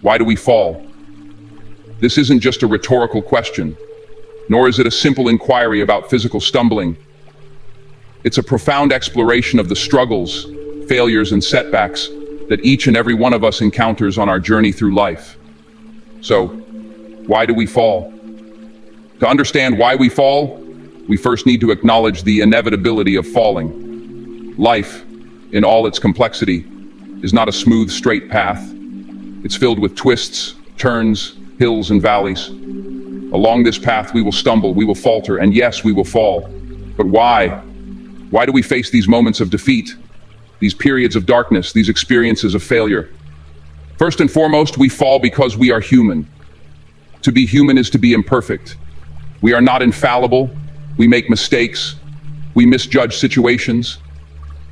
Why do we fall? This isn't just a rhetorical question, nor is it a simple inquiry about physical stumbling. It's a profound exploration of the struggles, failures, and setbacks that each and every one of us encounters on our journey through life. So, why do we fall? To understand why we fall, we first need to acknowledge the inevitability of falling. Life, in all its complexity, is not a smooth, straight path. It's filled with twists, turns, hills, and valleys. Along this path, we will stumble, we will falter, and yes, we will fall. But why? Why do we face these moments of defeat, these periods of darkness, these experiences of failure? First and foremost, we fall because we are human. To be human is to be imperfect. We are not infallible. We make mistakes. We misjudge situations.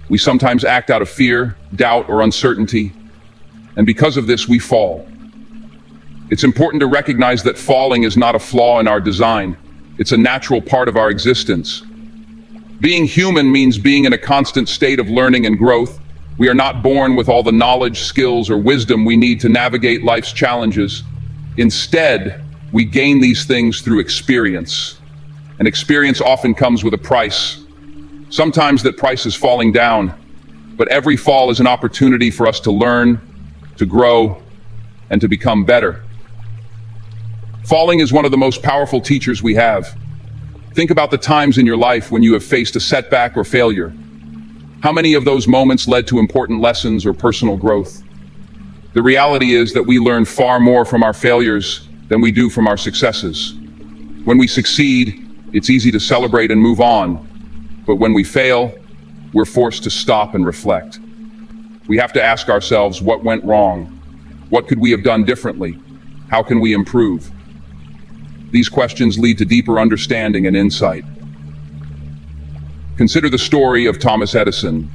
We sometimes act out of fear, doubt, or uncertainty. And because of this, we fall. It's important to recognize that falling is not a flaw in our design. It's a natural part of our existence. Being human means being in a constant state of learning and growth. We are not born with all the knowledge, skills, or wisdom we need to navigate life's challenges. Instead, we gain these things through experience. And experience often comes with a price. Sometimes that price is falling down, but every fall is an opportunity for us to learn, to grow, and to become better. Falling is one of the most powerful teachers we have. Think about the times in your life when you have faced a setback or failure. How many of those moments led to important lessons or personal growth? The reality is that we learn far more from our failures than we do from our successes. When we succeed, it's easy to celebrate and move on. But when we fail, we're forced to stop and reflect. We have to ask ourselves, what went wrong? What could we have done differently? How can we improve? These questions lead to deeper understanding and insight. Consider the story of Thomas Edison.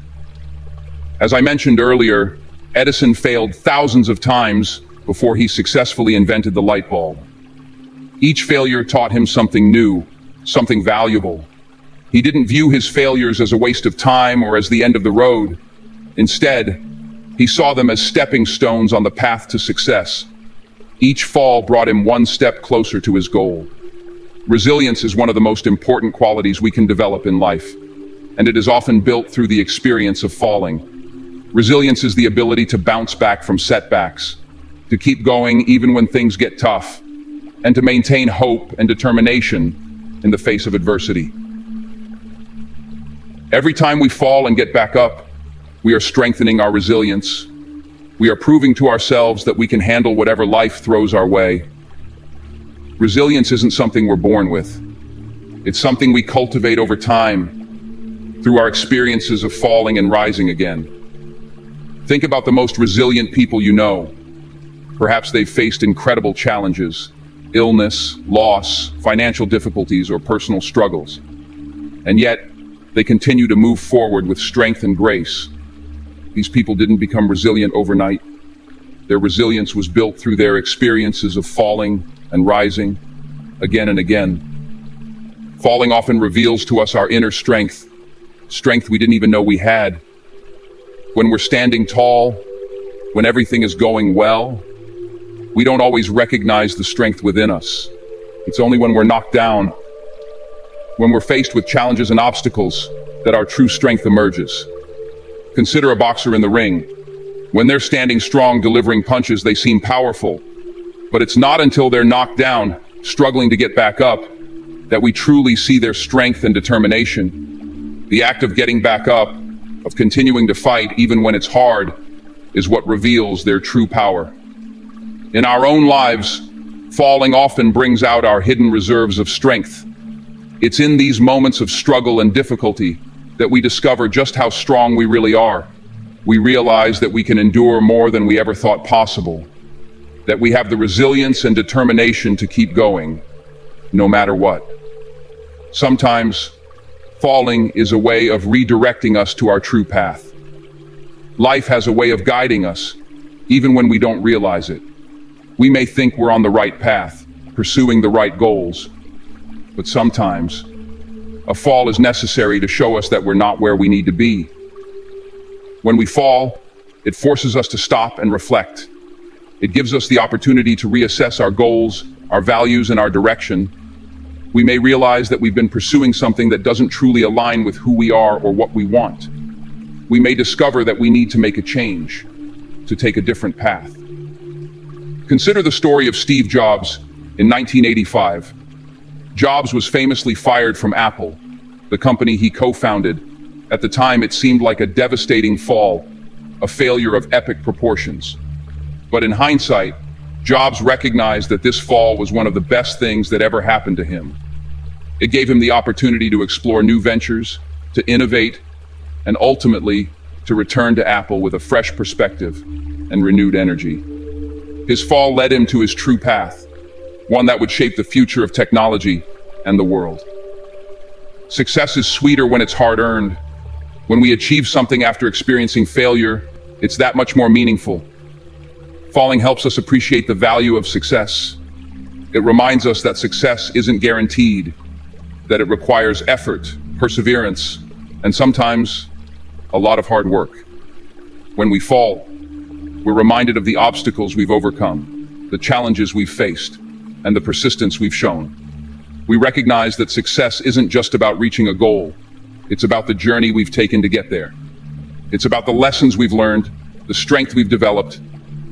As I mentioned earlier, Edison failed thousands of times before he successfully invented the light bulb. Each failure taught him something new, something valuable. He didn't view his failures as a waste of time or as the end of the road. Instead, he saw them as stepping stones on the path to success. Each fall brought him one step closer to his goal. Resilience is one of the most important qualities we can develop in life, and it is often built through the experience of falling. Resilience is the ability to bounce back from setbacks, to keep going even when things get tough, and to maintain hope and determination in the face of adversity. Every time we fall and get back up, we are strengthening our resilience. We are proving to ourselves that we can handle whatever life throws our way. Resilience isn't something we're born with. It's something we cultivate over time, through our experiences of falling and rising again. Think about the most resilient people you know. Perhaps they've faced incredible challenges, illness, loss, financial difficulties, or personal struggles. And yet, they continue to move forward with strength and grace. These people didn't become resilient overnight. Their resilience was built through their experiences of falling and rising again and again. Falling often reveals to us our inner strength, strength we didn't even know we had. When we're standing tall, when everything is going well, we don't always recognize the strength within us. It's only when we're knocked down, when we're faced with challenges and obstacles, that our true strength emerges. Consider a boxer in the ring. When they're standing strong, delivering punches, they seem powerful. But it's not until they're knocked down, struggling to get back up, that we truly see their strength and determination. The act of getting back up, of continuing to fight even when it's hard, is what reveals their true power. In our own lives, falling often brings out our hidden reserves of strength. It's in these moments of struggle and difficulty that we discover just how strong we really are. We realize that we can endure more than we ever thought possible, that we have the resilience and determination to keep going, no matter what. Sometimes, falling is a way of redirecting us to our true path. Life has a way of guiding us, even when we don't realize it. We may think we're on the right path, pursuing the right goals, but sometimes, a fall is necessary to show us that we're not where we need to be. When we fall, it forces us to stop and reflect. It gives us the opportunity to reassess our goals, our values, and our direction. We may realize that we've been pursuing something that doesn't truly align with who we are or what we want. We may discover that we need to make a change, to take a different path. Consider the story of Steve Jobs in 1985. Jobs was famously fired from Apple, the company he co-founded. At the time, it seemed like a devastating fall, a failure of epic proportions. But in hindsight, Jobs recognized that this fall was one of the best things that ever happened to him. It gave him the opportunity to explore new ventures, to innovate, and ultimately to return to Apple with a fresh perspective and renewed energy. His fall led him to his true path, one that would shape the future of technology and the world. Success is sweeter when it's hard-earned. When we achieve something after experiencing failure, it's that much more meaningful. Falling helps us appreciate the value of success. It reminds us that success isn't guaranteed, that it requires effort, perseverance, and sometimes a lot of hard work. When we fall, we're reminded of the obstacles we've overcome, the challenges we've faced, and the persistence we've shown. We recognize that success isn't just about reaching a goal. It's about the journey we've taken to get there. It's about the lessons we've learned, the strength we've developed,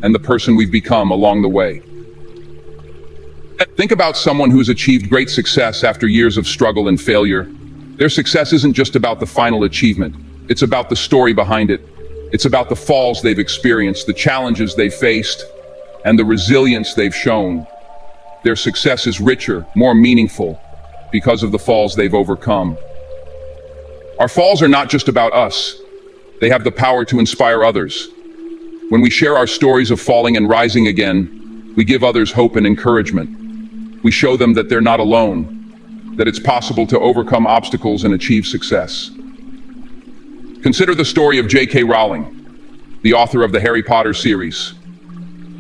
and the person we've become along the way. Think about someone who's achieved great success after years of struggle and failure. Their success isn't just about the final achievement. It's about the story behind it. It's about the falls they've experienced, the challenges they've faced, and the resilience they've shown. Their success is richer, more meaningful, because of the falls they've overcome. Our falls are not just about us. They have the power to inspire others. When we share our stories of falling and rising again, we give others hope and encouragement. We show them that they're not alone, that it's possible to overcome obstacles and achieve success. Consider the story of J.K. Rowling, the author of the Harry Potter series.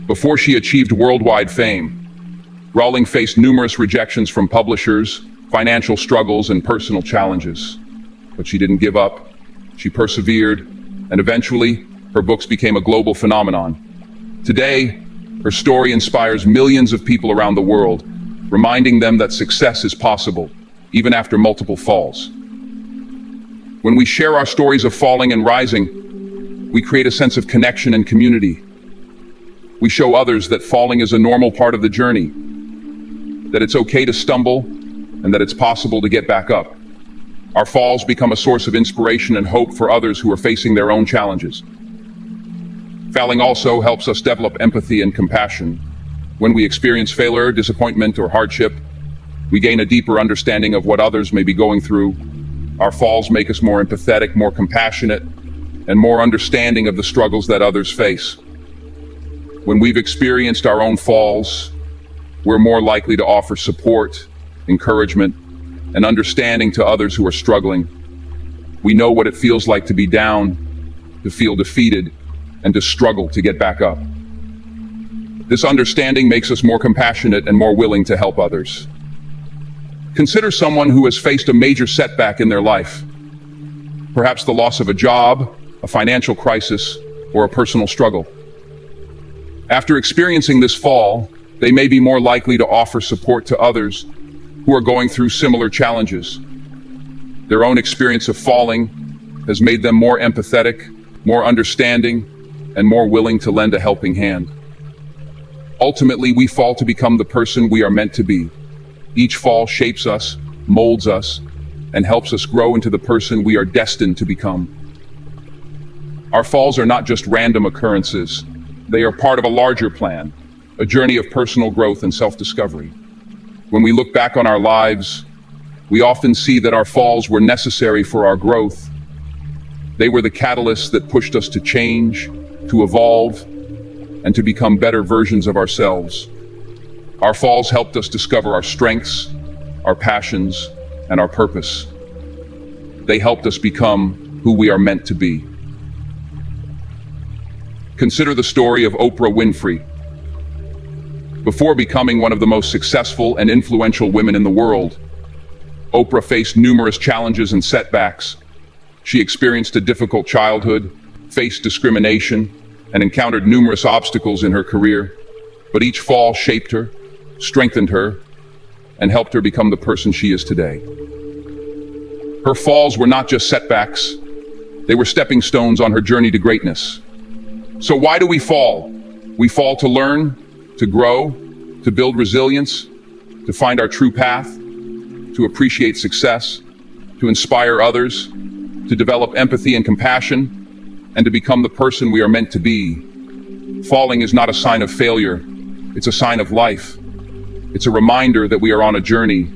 Before she achieved worldwide fame, Rowling faced numerous rejections from publishers, financial struggles, and personal challenges. But she didn't give up. She persevered, and eventually, her books became a global phenomenon. Today, her story inspires millions of people around the world, reminding them that success is possible, even after multiple falls. When we share our stories of falling and rising, we create a sense of connection and community. We show others that falling is a normal part of the journey, that it's okay to stumble, and that it's possible to get back up. Our falls become a source of inspiration and hope for others who are facing their own challenges. Falling also helps us develop empathy and compassion. When we experience failure, disappointment, or hardship, we gain a deeper understanding of what others may be going through. Our falls make us more empathetic, more compassionate, and more understanding of the struggles that others face. When we've experienced our own falls, we're more likely to offer support, encouragement, and understanding to others who are struggling. We know what it feels like to be down, to feel defeated, and to struggle to get back up. This understanding makes us more compassionate and more willing to help others. Consider someone who has faced a major setback in their life. Perhaps the loss of a job, a financial crisis, or a personal struggle. After experiencing this fall, they may be more likely to offer support to others who are going through similar challenges. Their own experience of falling has made them more empathetic, more understanding, and more willing to lend a helping hand. Ultimately, we fall to become the person we are meant to be. Each fall shapes us, molds us, and helps us grow into the person we are destined to become. Our falls are not just random occurrences. They are part of a larger plan, a journey of personal growth and self-discovery. When we look back on our lives, we often see that our falls were necessary for our growth. They were the catalysts that pushed us to change, to evolve, and to become better versions of ourselves. Our falls helped us discover our strengths, our passions, and our purpose. They helped us become who we are meant to be. Consider the story of Oprah Winfrey. Before becoming one of the most successful and influential women in the world, Oprah faced numerous challenges and setbacks. She experienced a difficult childhood, faced discrimination, and encountered numerous obstacles in her career, but each fall shaped her, strengthened her, and helped her become the person she is today. Her falls were not just setbacks, they were stepping stones on her journey to greatness. So why do we fall? We fall to learn, to grow, to build resilience, to find our true path, to appreciate success, to inspire others, to develop empathy and compassion, and to become the person we are meant to be. Falling is not a sign of failure, it's a sign of life. It's a reminder that we are on a journey,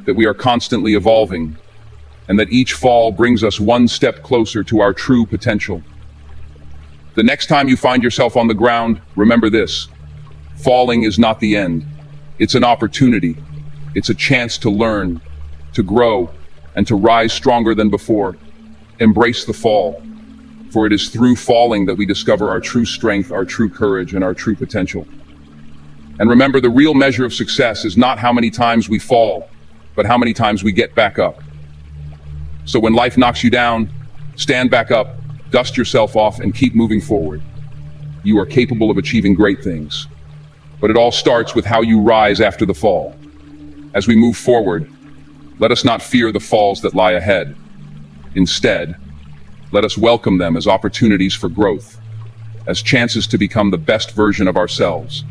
that we are constantly evolving, and that each fall brings us one step closer to our true potential. The next time you find yourself on the ground, remember this: falling is not the end. It's an opportunity. It's a chance to learn, to grow, and to rise stronger than before. Embrace the fall, for it is through falling that we discover our true strength, our true courage, and our true potential. And remember, the real measure of success is not how many times we fall, but how many times we get back up. So when life knocks you down, stand back up, dust yourself off, and keep moving forward. You are capable of achieving great things. But it all starts with how you rise after the fall. As we move forward, let us not fear the falls that lie ahead. Instead, let us welcome them as opportunities for growth, as chances to become the best version of ourselves.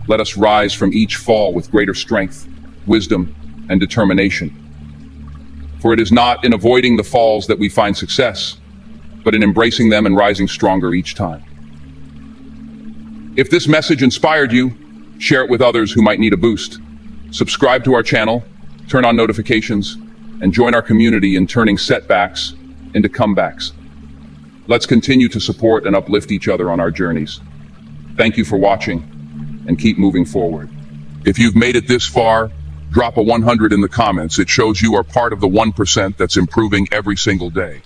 Let us rise from each fall with greater strength, wisdom, and determination. For it is not in avoiding the falls that we find success, but in embracing them and rising stronger each time. If this message inspired you, share it with others who might need a boost. Subscribe to our channel, turn on notifications, and join our community in turning setbacks into comebacks. Let's continue to support and uplift each other on our journeys. Thank you for watching, and keep moving forward. If you've made it this far, drop a 100 in the comments. It shows you are part of the 1% that's improving every single day.